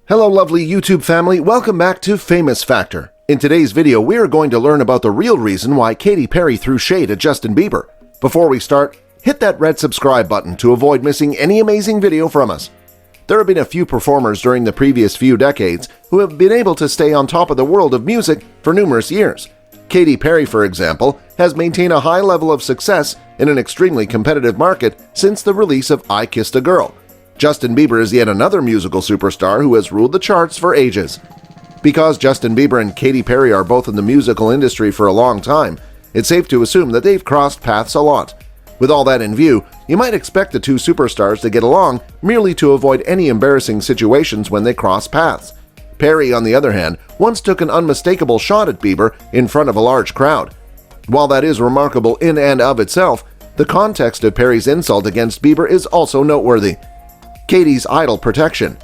Hello lovely YouTube family, welcome back to Famous Factor. In today's video, we are going to learn about the real reason why Katy Perry threw shade at Justin Bieber. Before we start, hit that red subscribe button to avoid missing any amazing video from us. There have been a few performers during the previous few decades who have been able to stay on top of the world of music for numerous years. Katy Perry, for example, has maintained a high level of success in an extremely competitive market since the release of I Kissed a Girl. Justin Bieber is yet another musical superstar who has ruled the charts for ages. Because Justin Bieber and Katy Perry are both in the musical industry for a long time, it's safe to assume that they've crossed paths a lot. With all that in view, you might expect the two superstars to get along merely to avoid any embarrassing situations when they cross paths. Perry, on the other hand, once took an unmistakable shot at Bieber in front of a large crowd. While that is remarkable in and of itself, the context of Perry's insult against Bieber is also noteworthy. Katy's idol protection.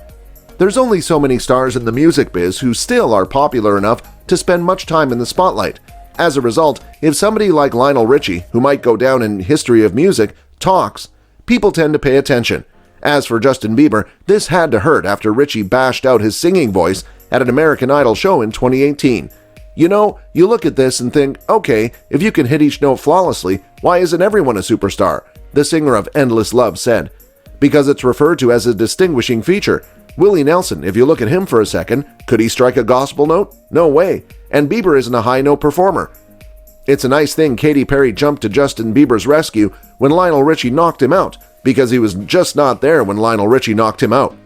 There's only so many stars in the music biz who still are popular enough to spend much time in the spotlight. As a result, if somebody like Lionel Richie, who might go down in history of music, talks, people tend to pay attention. As for Justin Bieber, this had to hurt after Richie bashed out his singing voice at an American Idol show in 2018. You know, you look at this and think, okay, if you can hit each note flawlessly, why isn't everyone a superstar? The singer of Endless Love said. Because it's referred to as a distinguishing feature. Willie Nelson, if you look at him for a second, could he strike a gospel note? No way. And Bieber isn't a high note performer. It's a nice thing Katy Perry jumped to Justin Bieber's rescue when Lionel Richie knocked him out, because he was just not there when Lionel Richie knocked him out.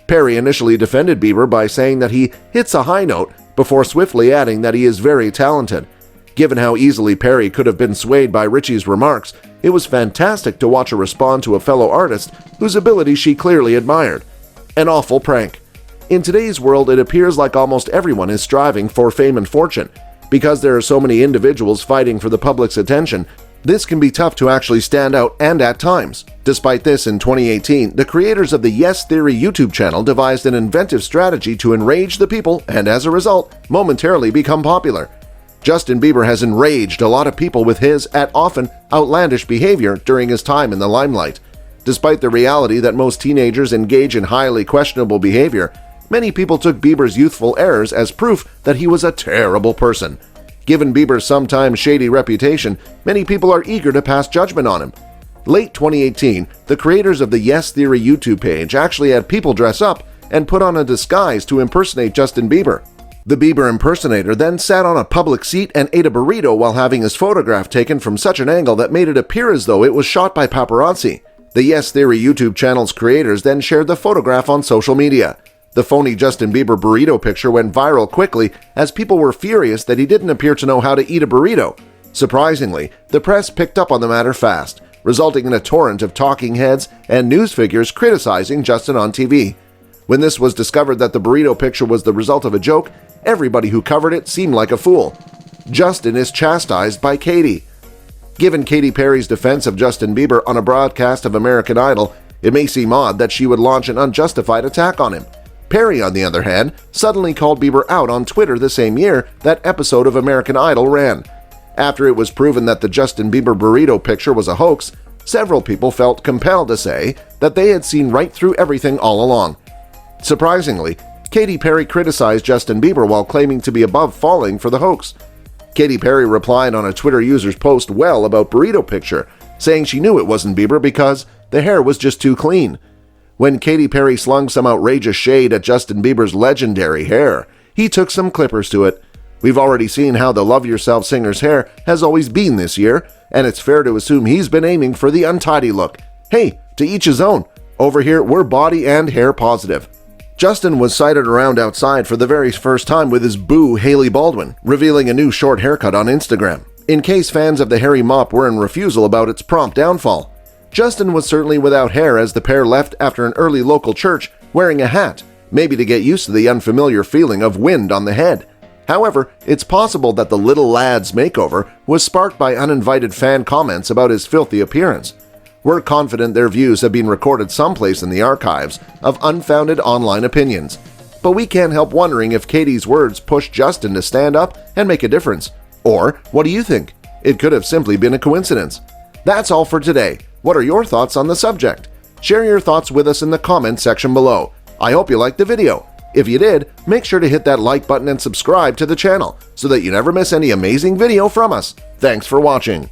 Perry initially defended Bieber by saying that he hits a high note before swiftly adding that he is very talented. Given how easily Perry could have been swayed by Richie's remarks, it was fantastic to watch her respond to a fellow artist whose ability she clearly admired. An awful prank. In today's world, it appears like almost everyone is striving for fame and fortune. Because there are so many individuals fighting for the public's attention, this can be tough to actually stand out and at times. Despite this, in 2018, the creators of the Yes Theory YouTube channel devised an inventive strategy to enrage the people and, as a result, momentarily become popular. Justin Bieber has enraged a lot of people with his, at often, outlandish behavior during his time in the limelight. Despite the reality that most teenagers engage in highly questionable behavior, many people took Bieber's youthful errors as proof that he was a terrible person. Given Bieber's sometimes shady reputation, many people are eager to pass judgment on him. Late 2018, the creators of the Yes Theory YouTube page actually had people dress up and put on a disguise to impersonate Justin Bieber. The Bieber impersonator then sat on a public seat and ate a burrito while having his photograph taken from such an angle that made it appear as though it was shot by paparazzi. The Yes Theory YouTube channel's creators then shared the photograph on social media. The phony Justin Bieber burrito picture went viral quickly as people were furious that he didn't appear to know how to eat a burrito. Surprisingly, the press picked up on the matter fast, resulting in a torrent of talking heads and news figures criticizing Justin on TV. When this was discovered that the burrito picture was the result of a joke, everybody who covered it seemed like a fool. Justin is chastised by Katy. Given Katy Perry's defense of Justin Bieber on a broadcast of American Idol, it may seem odd that she would launch an unjustified attack on him. Perry, on the other hand, suddenly called Bieber out on Twitter the same year that episode of American Idol ran. After it was proven that the Justin Bieber burrito picture was a hoax, several people felt compelled to say that they had seen right through everything all along. Surprisingly, Katy Perry criticized Justin Bieber while claiming to be above falling for the hoax. Katy Perry replied on a Twitter user's post well about burrito picture, saying she knew it wasn't Bieber because the hair was just too clean. When Katy Perry slung some outrageous shade at Justin Bieber's legendary hair, he took some clippers to it. We've already seen how the Love Yourself singer's hair has always been this year, and it's fair to assume he's been aiming for the untidy look. Hey, to each his own. Over here, we're body and hair positive. Justin was sighted around outside for the very first time with his boo Hailey Baldwin, revealing a new short haircut on Instagram, in case fans of the hairy mop were in refusal about its prompt downfall. Justin was certainly without hair as the pair left after an early local church wearing a hat, maybe to get used to the unfamiliar feeling of wind on the head. However, it's possible that the little lad's makeover was sparked by uninvited fan comments about his filthy appearance. We're confident their views have been recorded someplace in the archives of unfounded online opinions. But we can't help wondering if Katy's words pushed Justin to stand up and make a difference. Or, what do you think? It could have simply been a coincidence. That's all for today. What are your thoughts on the subject? Share your thoughts with us in the comments section below. I hope you liked the video. If you did, make sure to hit that like button and subscribe to the channel so that you never miss any amazing video from us. Thanks for watching.